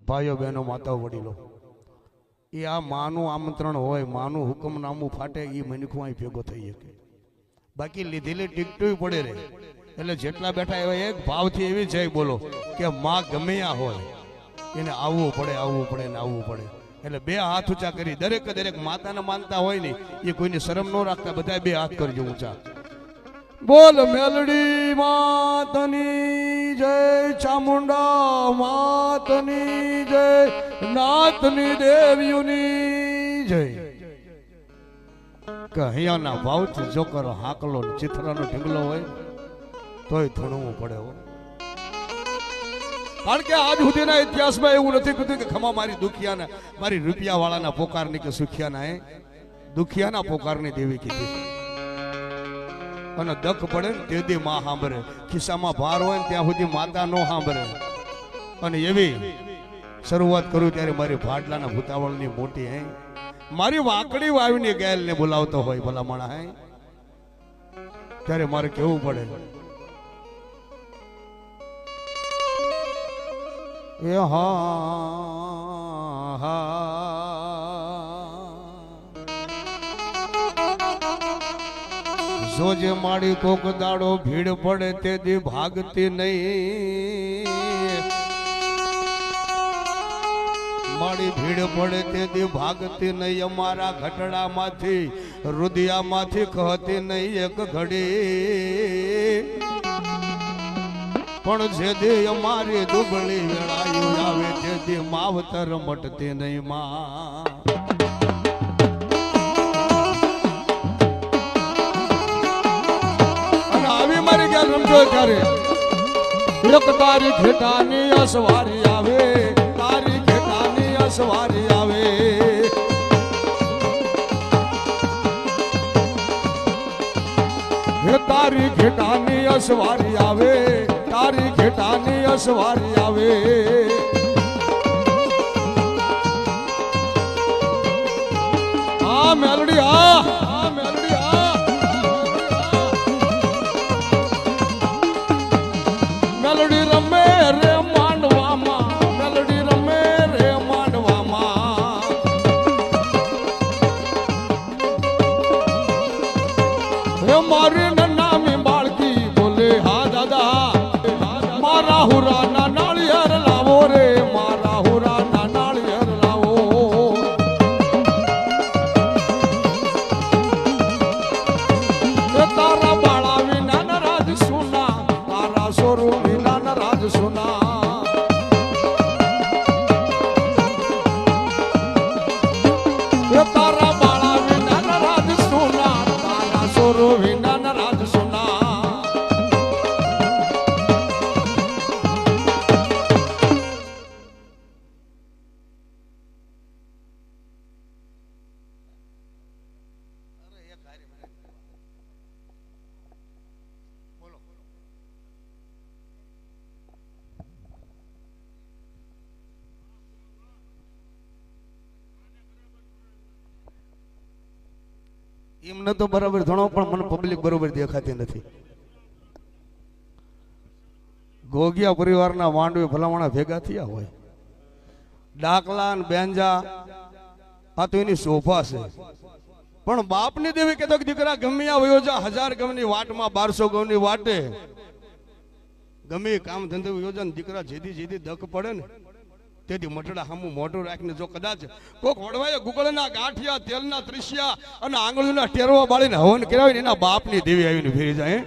ભાઈઓ બહેનો માતાઓ વડીલો, એ આ માનું આમંત્રણ હોય, માનું હુકમનામું ફાટે, એ મનખું અહીં ભેગો થઈ શકે. બાકી લીધેલી ટીકટું પડે રે. એટલે જેટલા બેઠા એવા એક ભાવથી એવી છે બોલો કે માં ગમે ત્યાં હોય એને આવવું પડે ને આવવું પડે. એટલે બે હાથ ઊંચા કરી દરેક માતાને માનતા હોય ને એ કોઈની શરમ ન રાખતા, બધા બે હાથ કરજો ઊંચા. બોલ મેલડી માતની જય, ચામુંડા માતની જય, નાથની દેવીઓની જય. કે અહીંયાના ભાવથી જો કરો હાકલો ચિત્રનો ઢીંગલો હોય તોય ધણવું પડે હો. કારણ કે આજ સુધીના ઇતિહાસમાં એવું નથી કીધું કે ખમા મારી દુખિયાના, મારી રૂપિયા વાળાના પોકારની કે સુખિયાના, એ દુખિયાના પોકારની દેવી કીધી. અને દખ પડે ને તે દી માં સાંભળે, ખિસ્સામાં ભાર હોય ને ત્યાં સુધી માતા નો સાંભળે. અને એવી શરૂઆત કરું ત્યારે મારી ભાડલાના ભૂતાવળની મોટી હે, મારી વાકડી વાવીને ગેલને બોલાવતો હોય ભલા માણા હે, ત્યારે મારે કેવું પડે એ હા જોજે માડી કોક દાડો ભીડ પડે તે દી ભાગતી નહીં, માડી ભીડ પડે તે દી ભાગતી નહીં, અમારા ઘટડામાંથી રુદિયામાંથી કહતી નહીં એક ઘડી. પણ જે દી અમારી દુબળી વેળાયું આવે તે દી માવતર મટતી નહીં માં. અને આવી મારી ગયા રમજો ત્યારે એક તારી ઘેટાની અસવારી આવે, તારી ઘેટાની અસવારી આવે. તારી ઘેટાની અસવારી આવે, તારી ઘેટાની અસવારી આવે. આ મેલડી આ મેલડી આ મેલડી રમે રે માંડવામાં, મેલડી રમે રે માંડવામાં. હે મારી નામી બાળકી બોલે હા દાદા, મારા હુરાના નાળિયેર લાવો રે, મારા હુરાના નાળિયેર લાવો. તારા બાળા વિના ન રાજ સુના, તારા સોરું વિના ન રાજ સુના. તારા બાળા વિના ન રાજ સુના, તારા સોરું વિના ન રાજ સુના. એમને તો બરાબર ધણો, પણ મને પબ્લિક બરોબર દેખાતી નથી. ગોગિયા પરિવારના માંડવી ભલામણા ભેગા થયા હોય, ડાકલા ને બેંજા, આ તો એની શોભા છે. પણ બાપની દેવી કહેતો કે દીકરા ગમે આ વયો જા, 1000 ગમની વાટમાં 1200 ગમની વાટે ગમે કામ ધંધો યોજા ને દીકરા જેદી દક પડે ને તેથી મટડા હામું મોઢું રાખીને જો કદાચ કોક વડવાએ ગુગળના ગાંઠિયા, તેલના ત્રિશિયા અને આંગળીના ટેરવા બાળીને હવન કરાવી ને એના બાપની દેવી આવીને ફેરી જાય.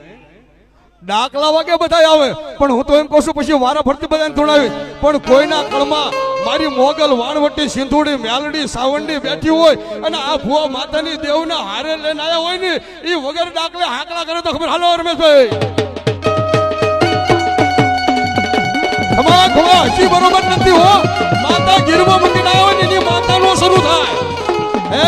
ડાકલા વાગે બધા આવે, પણ હું તો એમ કહું છું પછી વારા ફરતી બધાને ધોણાવી, પણ કોઈના કળમાં મારી મોગલ, વાણવટી, સિંધુડી, મેલડી, સાવંડી બેઠી હોય અને આ ભુવા માતાની દેવના હારે લઈને આવ્યા હોય ને, એ વગર ડાકલે હાકલા કરે તો ખબર. હાલો રમેશભાઈ, હજી બરોબર નથી હો. માતા ગીરમાં મંદિર આવે ને એની માતાનો શરૂ થાય. હે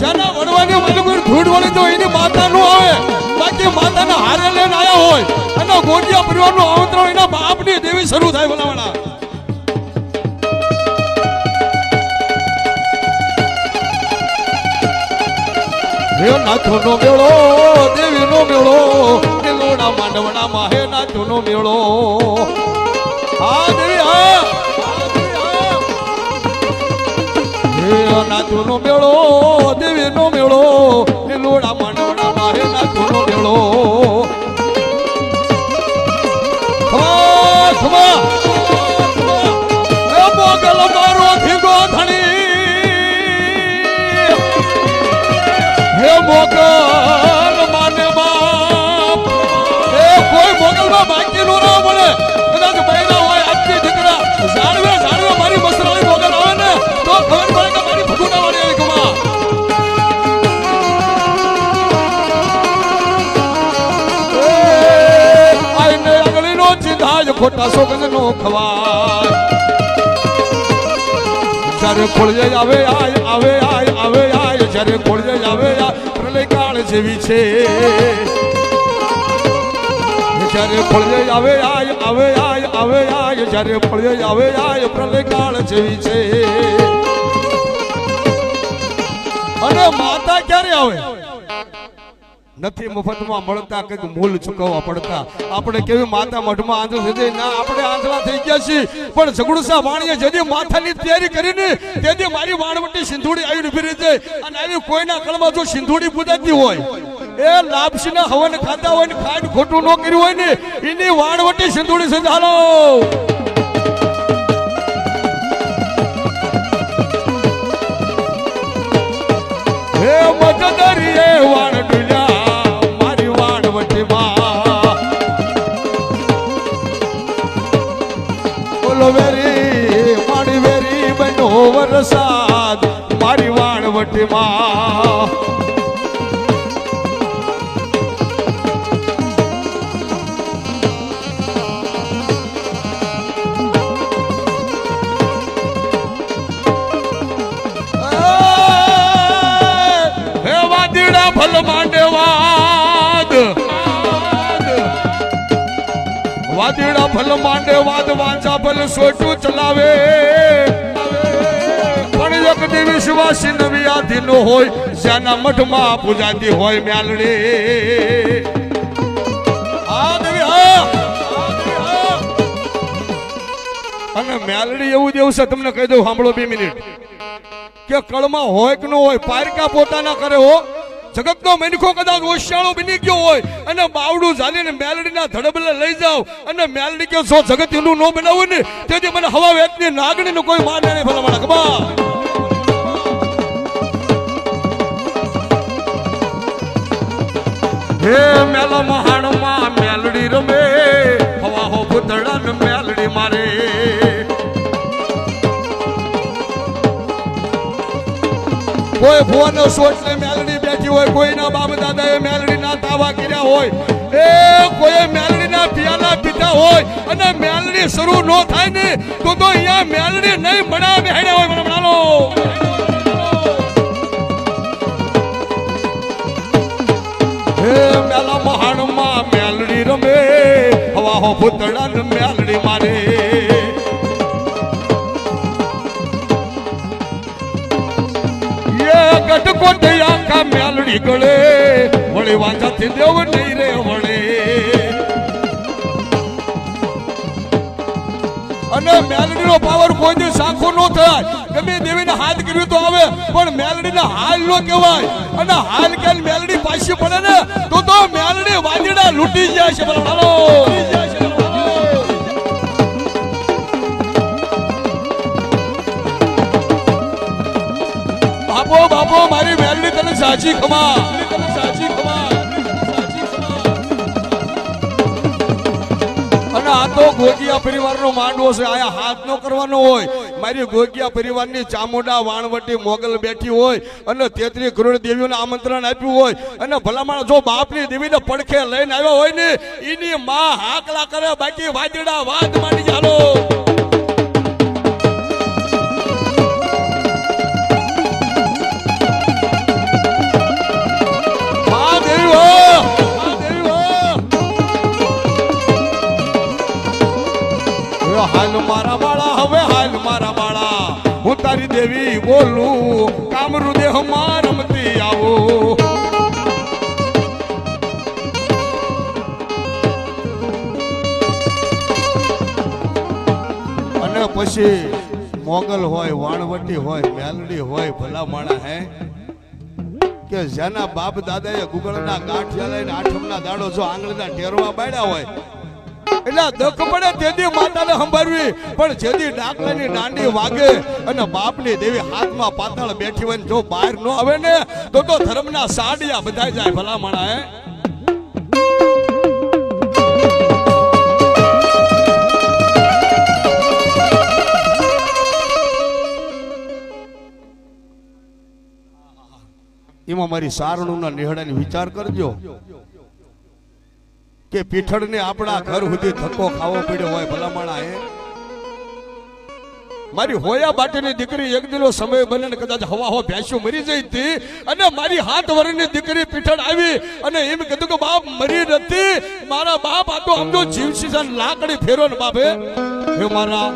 જેના વડવાની મજબૂર ધૂળ વળી તો એની માતા નો આવે. બાકી માતાના હારે લઈને આવ્યા હોય અને ગોડિયા પરિવારનું આમંત્રણ એના બાપની દેવી શરૂ થાય. ભલાવાળા હે નાથોનો મેળો, દેવીનો મેળો, લોડા માંડવડામાં હે નાથોનો મેળો. હા દેવી હા, નાથુનો મેળો દેવીનો મેળો લીલોડા માંડવડા મારે નાથુનો મેળો મોગલ મારો ધીગો ધણી હે મોગલ માને બાપ એ કોઈ મોગલમાં બાકી નો ના મળે કદાચ બૈરા હોય આજની દીકરા જાણવે મારી મસરાળી મોગલ આવે ને તો ખબર પડે કે મારી ભગુડા વાળી આવી કમા આઈને અગળીનો ચિંતા ખોટા સોગંદનો ખવાય જ્યારે ખોળજે આવે જ્યારે ખોળજે આવે પ્રલય કાળ જેવી છે જ્યારે ખોળજે આવે જ્યારે ખોળજે આવે પ્રલય કાળ જેવી છે અને માતા ક્યારે આવે નથી મફતમાં મળતા કંઈક મૂલ ચૂકવવા પડતા આપણે કેવી માતા મઢમાં આંધળા થઈ જાય ના આપણે આંધળા થઈ ગયા છીએ પણ ઝઘડુસા વાણીએ જેથી માથાની તૈયારી કરીને તેથી મારી વાણવટી સિંધુડી આવીને ઉભી રહી જાય અને આવી કોઈના કળમાં જો સિંધુડી પૂજાતી હોય એ લાપસીના હવન ખાતા હોય ને ખાઈને ખોટું ન કર્યું હોય ને એની વાણવટી સિંધુડી છે હાલો હે મજદરીએ વાણ ડુલ્યા મારી વાણવટીમાં બોલો વેરી મારી વેરી બનો વરસાદ મારી વાણવટીમાં ભલ માંડેવાદ વાદીડા ભલ માંડેવાદ વાંચા ભલ સોટું ચલાવે પણ એક દેવી વિશ્વાસી નવી આધી નો હોય જેના મઠમાં પૂજાતી હોય મ્યાલડી અને મ્યાલડી એવું દેવું છે તમને કહી દઉં સાંભળો 2 મિનિટ કે કળમાં હોય કે ન હોય પારકા પોતાના કરે હો જગતનો મેનખો કદાચ ઓશિયાળો બની ગયો હોય અને બાવડું ઝાલીને મેલડીના ધડબલે લઈ જાવ અને મેલડી કે જો જગત એનું ન બનાવું ને તેથી મને હવા વેતની નાગણીનું કોઈ માન નહીં ભલા ખબર હે મેલા મહાણમાં મેલડી રમે હવા હો ભૂતડાને મેલડી મારે કોઈ ભુવાનો સોટને મેલડી બેઠી હોય કોઈના બાપ દાદાએ મેલડીના તાવા કર્યા હોય એ કોઈ મેલડીના પિયાલા પીતા હોય અને મેલડી શરૂ ન થાય ને તો અહીંયા મેલડી નહીં મણા બેહડ્યા હોય મને મણાલો હે મેલા મહાણમાં મેલડી રમે હવા હો ભૂતડાને મેલડી મારે ગઢકોટ આખા મેલડી ગળે વળી વાંચાથી દેવ નહીં રે વળે અને મેલડીનો પાવર કોઈ દી સાખો ન થાય ગમે દેવીને હાથ કર્યું તો આવે પણ મેલડીને હાલ ન કહેવાય અને હાલ કે મેલડી પાછી પડે ને તો મેલડી વાદીડા લૂંટી જાય છે બરાબર બાપો મારી મેલડી તને સાચી ખમા અને આ તો ગોગિયા પરિવારનો માંડવો છે આયા હાથ નો કરવાનો હોય મારી ગોગિયા પરિવારની ચામુંડા વાણવટી મોગલ બેઠી હોય અને 33 કરોડ દેવીઓને આમંત્રણ આપ્યું હોય અને ભલામણ જો બાપની દેવીને પડખે લઈને આવ્યા હોય ને એની માં હાકલા કરે બાકી વાદડા વાત માની ચાલો હાલ મારા બાળા હવે હાલ મારા બાળા હું તારી દેવી બોલું કામરૂ દેહ માં રમતી આવો અને પછી મોગલ હોય, વાણવટી હોય, મેલડી હોય, ભલા માણા હે કે જેના બાપ દાદાએ ગુગળના ગાંઠિયા લઈને આઠમના દાડો જો આંગળીના ટેરવા બાળ્યા હોય એટલે દખ પડે તેથી માતાને સંભાળવી, પણ જેથી ડાકલાની દાંડી વાગે અને બાપની દેવી હાથમાં પાતળ બેઠી હોય જો બહાર ન આવે ને તો ધર્મના સાડિયા બધાય જાય ભલા માણા હે. એમાં મારી સારણુના નિહળાની વિચાર કરજો કે પીઠળને આપણા ઘર સુધી ધક્કો ખાવો પડ્યો હોય ભલામણા હે. મારી હોયા બાટીની દીકરી એક દિનો સમય બને ને કદાચ હવા હો ભેંસ્યું મરી જઈ હતી અને મારી 7 વર્ષની દીકરી પીઠળ આવી અને એમ કીધું કે બાપ મરી નથી, મારા બાપ આ તો સમજો જીવસી છે લાકડી ફેરો ને બાપે હે મારા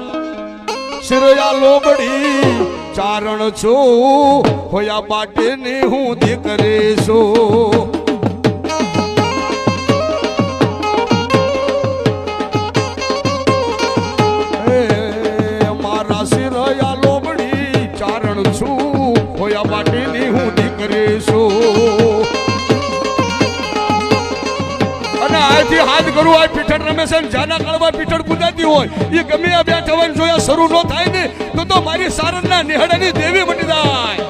શિરયા લોબડી ચારણ છું, હોયા બાટીની હું દીકરી છું. હોયા બાટીની હું દીકરી છું અને આથી હાથ કરું આ પીઠળ રમે છે જાના કાળમાં પીઠળ પૂજાતી હોય એ ગમે આ બે થવાનું જોયા શરૂ ન થાય ને તો મારી સારણના નિહળાની દેવી બની જાય.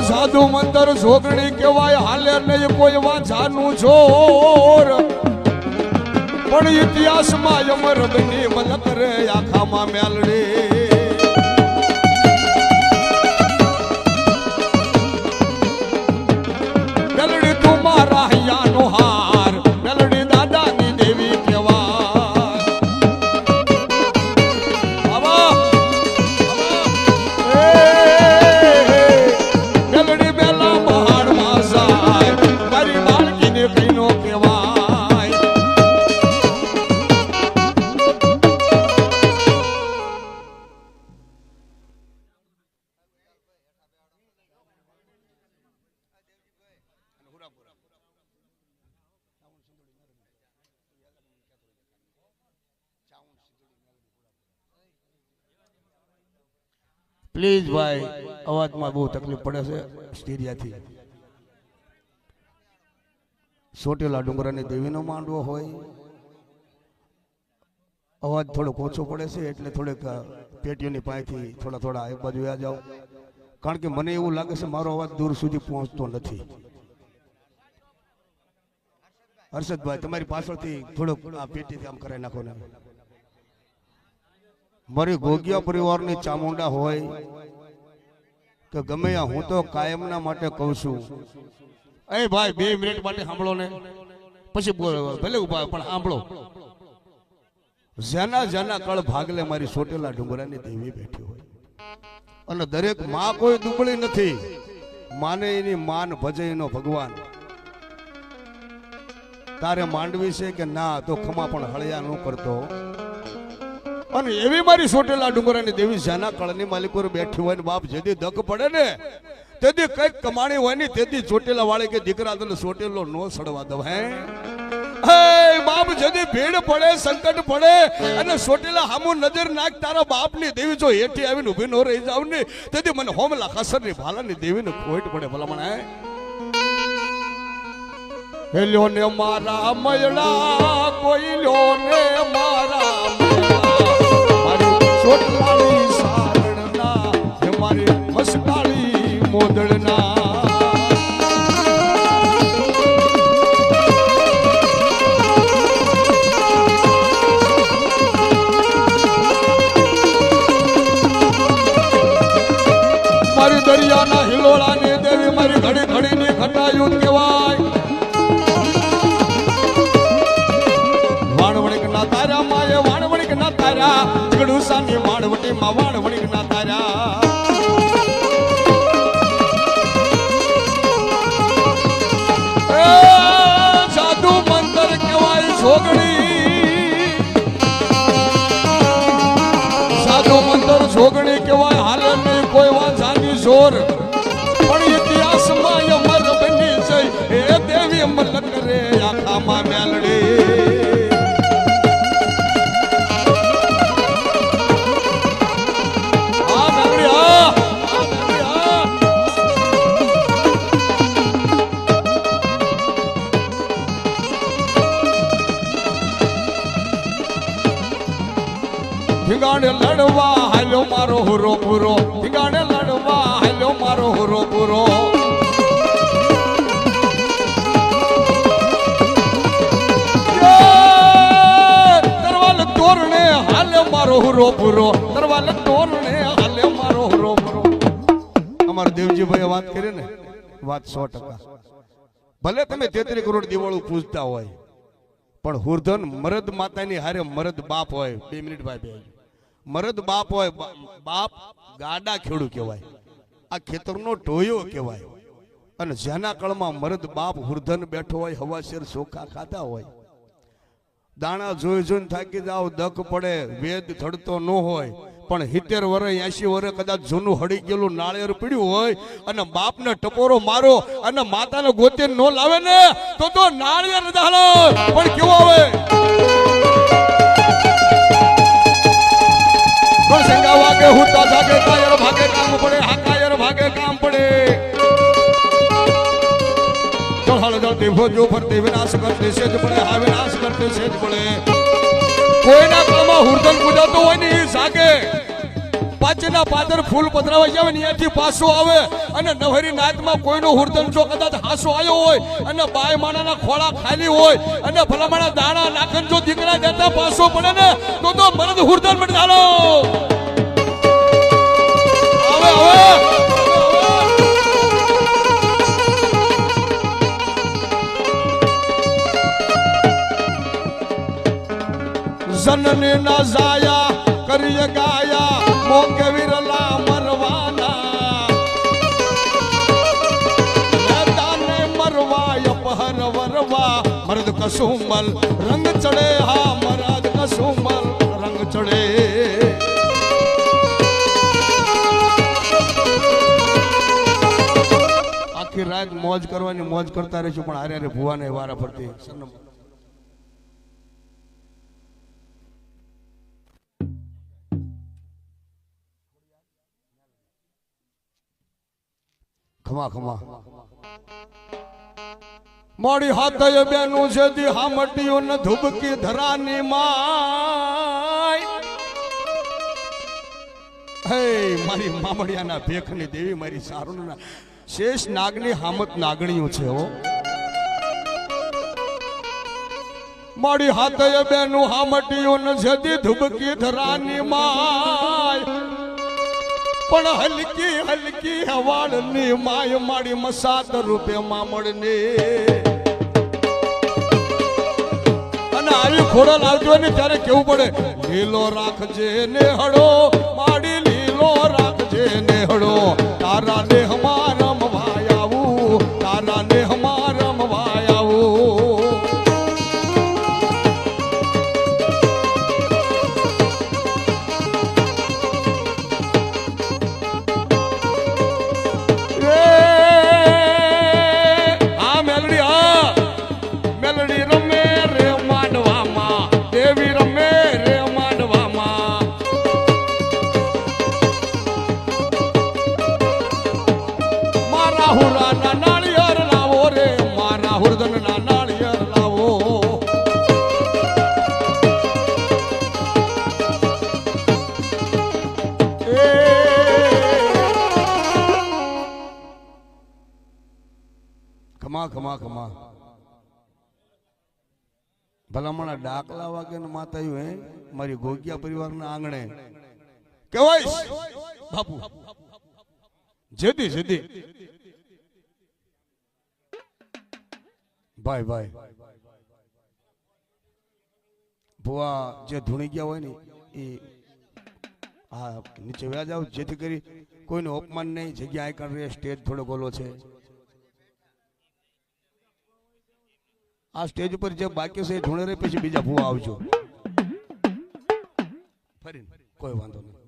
સાધુ મંદર જોગણી કહેવાય હાલે નહીં કોઈ વાંઝાનું જોર, પણ ઇતિહાસમાં અમર બની મલક રે આખામાં મેલડી. મેલડી તું મારા હૈયાનો હાર, મેલડી દાદાની દેવી કહેવાય. પ્લીઝ ભાઈ, અવાજમાં બહુ તકલીફ પડે છે સ્ટીરિયાથી. સોટેલા ડુંગરાની દેવીનો માંડવો હોય, અવાજ થોડોક ઓછો પડે છે એટલે થોડેક પેટીઓની પાસેથી થોડા એક બાજુ આ જાઓ, કારણ કે મને એવું લાગે છે મારો અવાજ દૂર સુધી પહોંચતો નથી. હર્ષદભાઈ તમારી પાછળથી થોડોક આ પેટીથી આમ કરાવી નાખો ને. મારી ગોગિયા પરિવારની ચામુંડા હોય કે ગમે હું તો કાયમના માટે કહું છું, એ ભાઈ 2 મિનિટ માટે સાંભળો ને પછી ભલે ઉભા પણ સાંભળો. જેના જેના કળ ભાગલે મારી સોટેલા ડુંગરાની દેવી બેઠી હોય અને દરેક માં કોઈ દુબળી નથી, માને એની માન ભજે એનો ભગવાન. તારે માંડવી છે કે ના તો ખમા પણ હળિયા ન કરતો. અને એવી મારી સોટેલા ડુંગરાની દેવી જેના કળની માલિકો બેઠી હોય ને બાપ જેથી દક પડે ને તેથી કઈક કમાણી હોય ને તેથી ચોટેલા વાળે કે દીકરા તને સોટેલો નો સડવા દવ. હે બાપ જેથી ભીડ પડે સંકટ પડે અને સોટેલા હામુ નજર નાખ તારા બાપની દેવી જો હેઠી આવીને ઊભી ન રહી જાવ ને તેથી મને હોમલા ખાસરની ભાલાની દેવીને ખોટ પડે ભલામણ. હેલ્યો ને મારા મયડા કોઈ લ્યો ને મારા સોટલાળી સારણના હે મારી મસ્કાળી મોદળના. વાણવણી ના તાર્યા ગડુસાની વાણવટી માં વાણવણી ના તાર્યા સાધુ મંતર કહેવાય છોકડી સાધુ મંતર છોકડી કહેવાય હાલે નહીં કોઈ વાત જાની જોર પણ ઇતિહાસમાં અમર બની છે એ દેવી મલક રે આખામાં મેલડી ઠીકાણે લડવા હાલ્યો મારો હુરો પૂરો ઠીકાણે લડવા હાલ્યો મારો હુરો પૂરો તરવાલ તોરણે હાલ્યો મારો હુરો પૂરો તરવાલ તોરણે હાલ્યો મારો હુરો પૂરો અમારા દેવજીભાઈ વાત કરી ને વાત 100% ભલે તમે 33 કરોડ દિવાળું પૂજતા હોય પણ હુરધન મરદ માતાની હારે મરદ બાપ હોય 2 મિનિટ ભાઈ બે મરદ બાપ હોય બાપ ગાડા ખેડૂ કહેવાય આ ખેતરનો ટોયો કહેવાય અને જેના કળમાં મરદ બાપ હુરધન બેઠો હોય હવાશેર ચોખા ખાતા હોય દાણા જોઈ જોઈને થાકી જાવ દક પડે વેદ થડતો ન હોય પણ 70 વર્ષ 80 વર્ષ કદાચ જૂનું હળી ગયેલું નાળિયેર પીડ્યું હોય અને બાપને ટપોરો મારો અને માતાને ગોતે ન લાવે ને તો નાળિયેર દાડો પણ કેવો આવે પણ સંગા વાગે હુતા જાગે કાયર ભાગે કામ પડે હા કાયર ભાગે કામ પડે ચઢાળ જળતી ભોજો ફરતી વિનાશ કરતી સેજ પડે હા વિનાશ કરતી સેજ પડે કોઈના કામમાં હુરધન પૂજાતો હોય ને એ જાગે પાછળના પાદર ફૂલ પધરાવા જાય ને અહીંયાથી પાછો આવે અને નવરી નાતમાં કોઈનો હુરધન જો કદાચ હાસો આવ્યો હોય અને બાય માણાના ખોળા ખાલી હોય અને ભલામણા દાણા નાખન જો દીકરા દેતા પાછો પડે ને તો મરદ હુરધન બટાલો આવે આવે જનને ના જાયા કરીએ ગાયા મોકે વિરલા મરવાના દાને મરવા અપહર વરવા મરદ કસુમલ રંગ ચડે હા મરદ કસુમલ રંગ ચડે આખી રાત મોજ કરવાની મોજ કરતા રહીશું પણ હારે હારે ભુવાને વારા પડતી ખમા ખમા મોડી હાથે બેનું છે દી હામટીઓ ન ધુબકી ધરાની માય હે મારી મામડિયાના ભેખની દેવી મારી સારુના શેષ નાગની હામત નાગણીઓ છે હો મોડી હાથે બેનું હામટીઓ ન છે દી ધુબકી ધરાની માય પણ હલકી હલકી હવાળની માય માડી મસાત રૂપે મામડને અને આવી ખોડો લાવજો ને ત્યારે કેવું પડે લીલો રાખજે ને હડો માડી લીલો રાખજે ને હડો તારા ને હમારમ વાયાવું તારા ને હમારમ વાયાવું ખમા ખમા ભલામણા ડાકલા વાગે ને માતાયું હે મારી ગોગિયા પરિવારના આંગણે કેવાય બાપુ જેદી જેદી ભાઈ ભાઈ ભુવા જે ધૂણી ગયા હોય ને એ આ નીચે વ્યા જાવ, જેથી કરી કોઈનું અપમાન નહીં. જગ્યા આઈ કાઢ રહે, સ્ટેજ થોડો ગોલો છે. આ સ્ટેજ ઉપર જે બાકી છે એ ધૂણે રહે, પછી બીજા ભુવા આવજો ફરી, કોઈ વાંધો નહીં.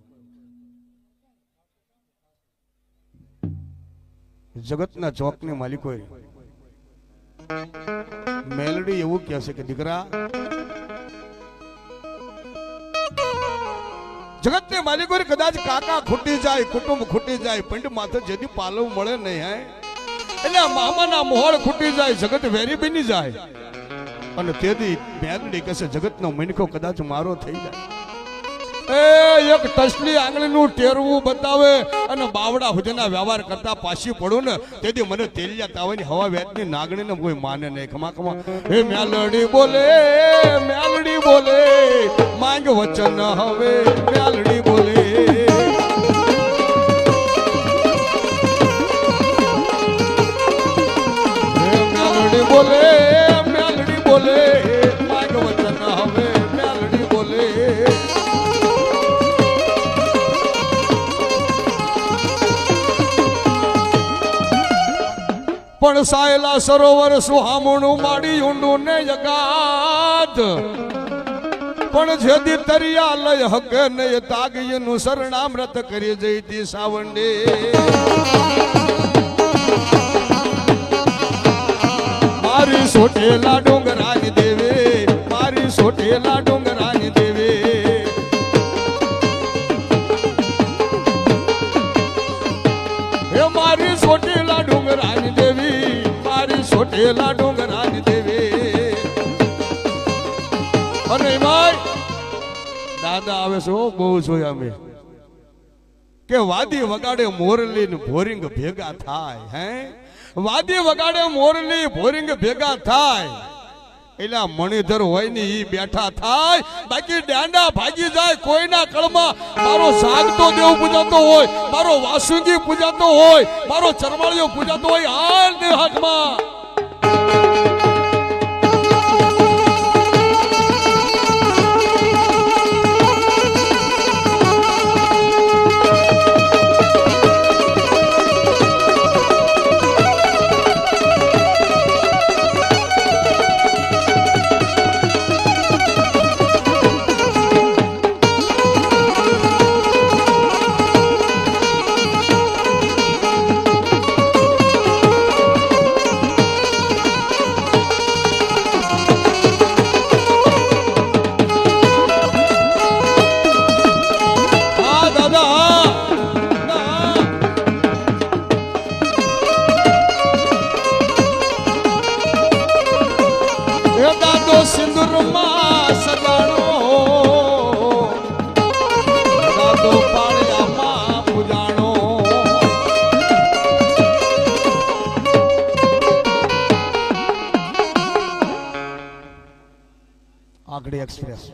જગતના ચોકની માલિકો મેલડી એવું કહે છે કે દીકરા, જગતને માલિકો કદાચ કાકા ખૂટી જાય, કુટુંબ ખૂટી જાય, પંડ માથે જેથી પાલવ મળે નહીં, હે એટલે મામાના મોહળ ખૂટી જાય, જગત વેરી બની જાય. અને તેથી મેલડી કહેશે જગતનો મનખો કદાચ મારો થઈ જાય. એક ટસલી આંગળીનું ટેરવું બતાવે અને બાવડા સુધીના વ્યવહાર કરતા પાછી પડું ને, તેથી મને તેલિયા તાવાની હવા વેતની નાગણીને કોઈ માને નહીં. ખમા ખમા હે મેલડી બોલે, મેલડી બોલે, માંગ વચન હવે મેલડી બોલે. મેલડી બોલે, મેલડી બોલે, માંગ વચન હવે મેલડી બોલે. પણ સાયલા સરોવર સુહામણું માડી ઊંડું ને જગાત, પણ જેદી તરિયા લય હકે નય તાગીનું શરણામૃત કરી જઈતી સાવંડે. મારી સોટેલા ડુંગરાની દેવે, મારી સોટેલા ડુંગરાની દેવે. હે મારી સોટેલા ડુંગરાની દેવી, મારી સોટેલા ડુંગરાની દેવી. અને ભાઈ દાદા આવે છે, બહુ જોયા અમે કે વાદી વગાડે મોરલી ને ભોરિંગ ભેગા થાય. હે વાદી વગાડે મોરલી ભોરિંગ ભેગા થાય, એટલે મણિધર હોય ને ઈ બેઠા થાય. બાકી દાંડા ભાગી જાય કોઈના કળમાં. મારો જાગતો દેવ પૂજાતો હોય, મારો વાસુંગી પૂજાતો હોય, મારો ચરમાળિયો પૂજાતો હોય, હાલ ને હાથમાં સિંદુરમાં સજાણો, દાદો પાળિયામાં પૂજાણો. આગળ એક્સપ્રેસ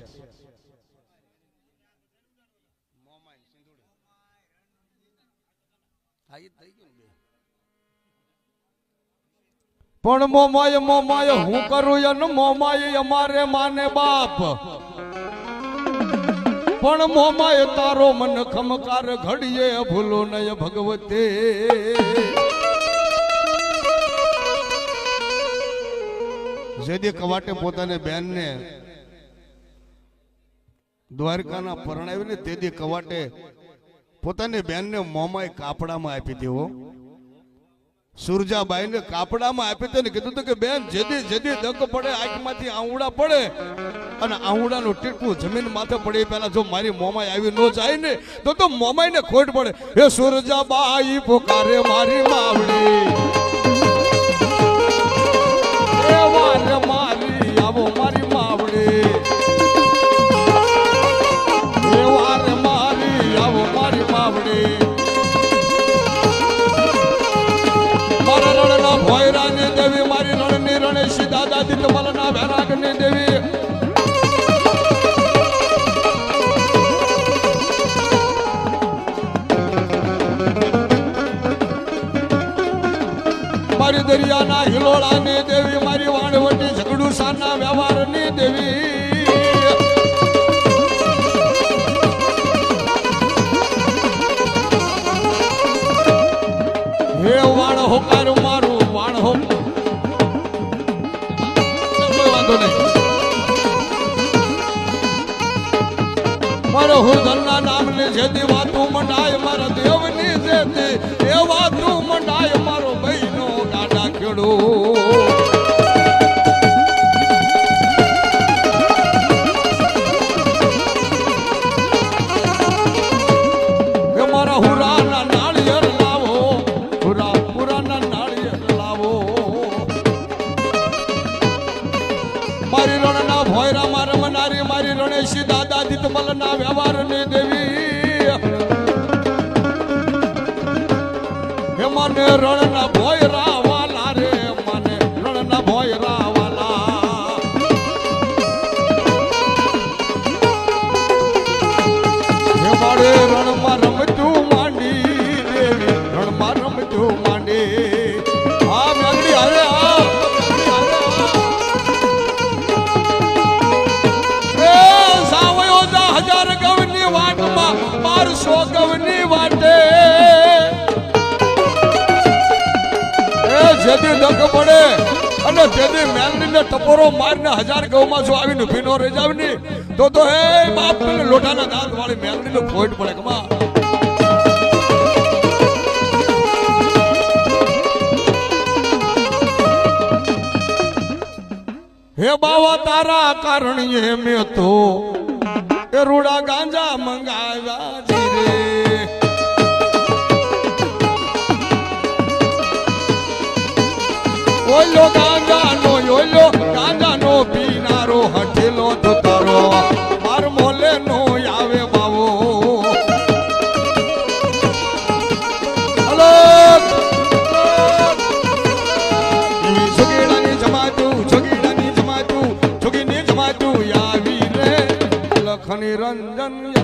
પણ મોમાય મોમાય હું કરું યન મોમાય અમારે માને બાપ. પણ મોમાય તારો મન ખમકાર ઘડીએ ભૂલો નય ભગવતે. જેદી કવાટે પોતાને બેનને દ્વારકાના પરણાવીને તેદી કવાટે પોતાની બેનને મોમાય કાપડામાં આપી દેવો. સુરજાબાઈ ને કાપડામાં આપી દે ને કીધું કે બેન જેદી જેદી દક પડે, આંખમાંથી આંવડા પડે અને આંવડાનું ટીટકું જમીન માથે પડે પેલા જો મારી મોમાઈ આવી ન જાય ને તો મોમાઈ ને ખોટ પડે. હે સુરજાબાઈ પોકારે મારી માવડી, એ વાર મારી આવો મારી માવડી, એ વાર મારી આવો મારી માવડી. મારા રણના ભોયરાની દેવી, મારી રણની રણેશી દાદા દિતમલના વૈરાગની દેવી. મારી દરિયાના હિલોળાની દેવી, મારી વાણવટી ઝઘડુસાના વ્યવહારની દેવી. મારો હુરધનના નામને જેથી વાતું મંડાય મારા દેવની જેથી એ વાતું મંડાય મારો ભાઈનો ગાડા ખેડો મારા હુરાના નાળિયેર લાવો પુરાના નાળિયેર લાવો મારી રણના ભોયરામાં રમનારી મારી રણેશી દાદા દીતમલના વ્યવહારની દેવી હે મને રણના ભોયરા વાલા રે મને રણના ભોયરા વાલા હે મારે રણમાં રમતું માંડી દેવી રણમાં રમતું માંડી આ મેગડી અરે હજાર ગવની વાટમાં 1200 ગવની વાટે જેથી દગ પડે અને જેથી મેલડીને ટપોરો મારીને 1000 ગવમાં જો આવીને ભીનો રહી જાવની તો હે બાપ લોટાના દાંત વાળી મેલડીને ફોઈટ પડે કમા હે બાવા તારા કારણીએ મેં તો એ રૂડા ગાંજા મંગાવ્યા છે રે ઓલો ગાંજાનો પીનારો હઠેલો તો તારો માર મોલે નો આવે બાવો અલગ છોગીડાની જમાતું છોગીની જમાતું આવી રે લખની રંજન